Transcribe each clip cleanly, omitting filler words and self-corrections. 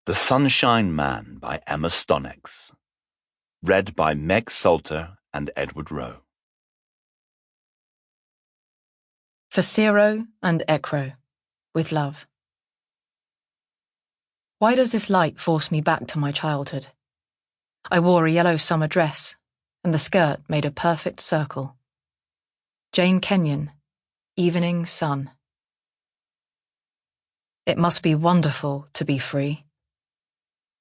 The Sunshine Man by Emma Stonex. Read by Meg Salter and Edward Rowe. For Ciro and Ekro, with love. Why does this light force me back to my childhood? I wore a yellow summer dress, and the skirt made a perfect circle. Jane Kenyon, Evening Sun. It must be wonderful to be free.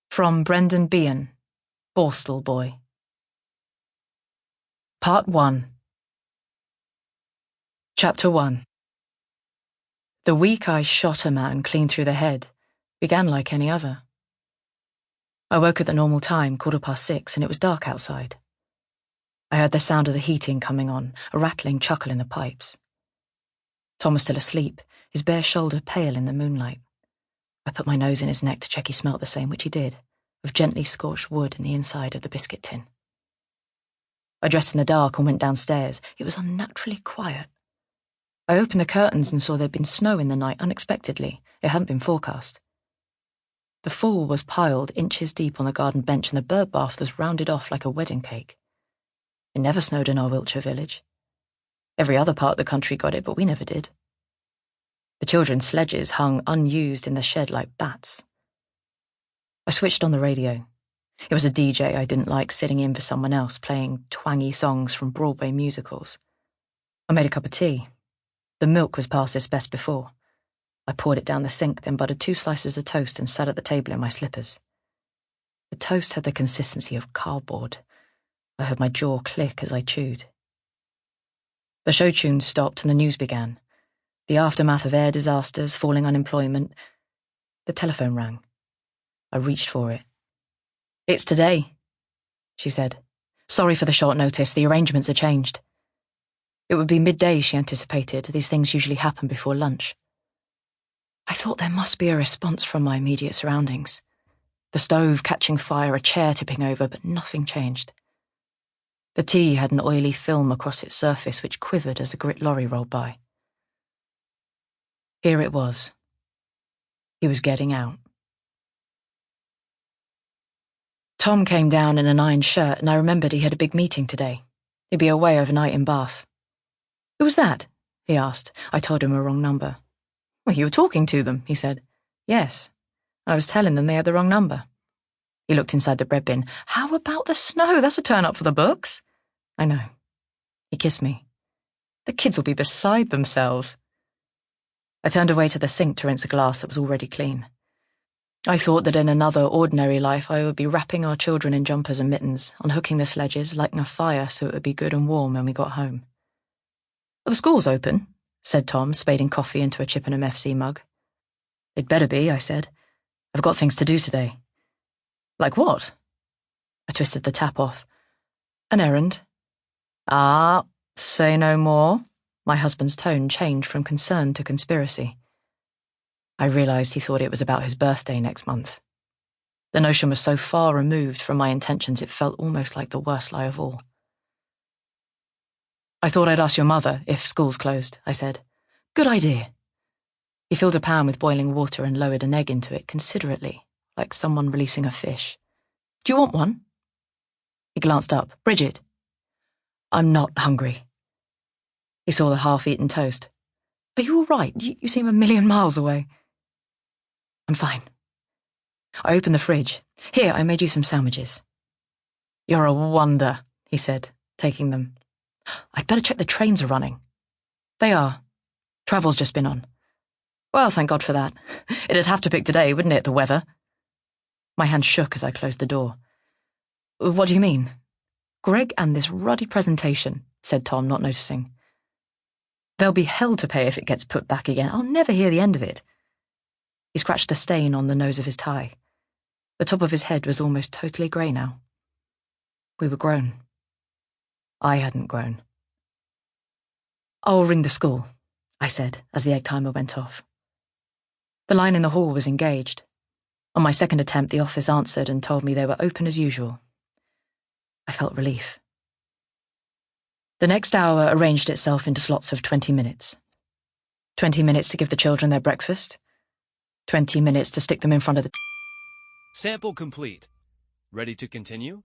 From Brendan Behan, Borstal Boy. Part 1. Chapter 1. The week I shot a man clean through the head began like any other. I woke at the normal time, 6:15, and it was dark outside. I heard the sound of the heating coming on, a rattling chuckle in the pipes. Tom was still asleep, his bare shoulder pale in the moonlight. I put my nose in his neck to check he smelt the same, which he did, of gently scorched wood in the inside of the biscuit tin. I dressed in the dark and went downstairs. It was unnaturally quiet. I opened the curtains and saw there'd been snow in the night unexpectedly. It hadn't been forecast. The fall was piled inches deep on the garden bench and the bird bath was rounded off like a wedding cake. It never snowed in our Wiltshire village. Every other part of the country got it, but we never did. The children's sledges hung unused in the shed like bats. I switched on the radio. It was a DJ I didn't like sitting in for someone else, playing twangy songs from Broadway musicals. I made a cup of tea. The milk was past its best before. I poured it down the sink, then buttered 2 slices of toast and sat at the table in my slippers. The toast had the consistency of cardboard. I heard my jaw click as I chewed. The show tunes stopped and the news began. The aftermath of air disasters, falling unemployment. The telephone rang. I reached for it. "It's today," she said. "Sorry for the short notice, the arrangements are changed." It would be midday, she anticipated. These things usually happen before lunch. I thought there must be a response from my immediate surroundings. The stove catching fire, a chair tipping over, but nothing changed. The tea had an oily film across its surface which quivered as the grit lorry rolled by. Here it was. He was getting out. Tom came down in an iron shirt, and I remembered he had a big meeting today. He'd be away overnight in Bath. "Who was that?" he asked. I told him a wrong number. "Well, you were talking to them," he said. "Yes, I was telling them they had the wrong number." He looked inside the bread bin. "How about the snow? That's a turn up for the books." "I know." He kissed me. "The kids will be beside themselves." I turned away to the sink to rinse a glass that was already clean. I thought that in another ordinary life I would be wrapping our children in jumpers and mittens, unhooking the sledges, lighting a fire so it would be good and warm when we got home. "Are the schools open?" said Tom, spading coffee into a Chippenham FC mug. "They'd better be," I said. "I've got things to do today." "Like what?" I twisted the tap off. "An errand." "Ah, say no more." My husband's tone changed from concern to conspiracy. I realised he thought it was about his birthday next month. The notion was so far removed from my intentions it felt almost like the worst lie of all. "I thought I'd ask your mother if school's closed," I said. "Good idea." He filled a pan with boiling water and lowered an egg into it considerately, like someone releasing a fish. "Do you want one?" He glanced up. "Bridget." "I'm not hungry." He saw the half-eaten toast. "Are you all right? You seem a million miles away." "I'm fine." I opened the fridge. "Here, I made you some sandwiches." "You're a wonder," he said, taking them. "I'd better check the trains are running." "They are. Travel's just been on." "Well, thank God for that. It'd have to pick today, wouldn't it, the weather?" My hand shook as I closed the door. "What do you mean?" "Greg and this ruddy presentation," said Tom, not noticing. "There'll be hell to pay if it gets put back again. I'll never hear the end of it." He scratched a stain on the nose of his tie. The top of his head was almost totally grey now. We were grown. I hadn't grown. "I'll ring the school," I said as the egg timer went off. The line in the hall was engaged. On my second attempt, the office answered and told me they were open as usual. I felt relief. The next hour arranged itself into slots of 20 minutes. 20 minutes to give the children their breakfast. 20 minutes to stick them in front of the Sample complete. Ready to continue?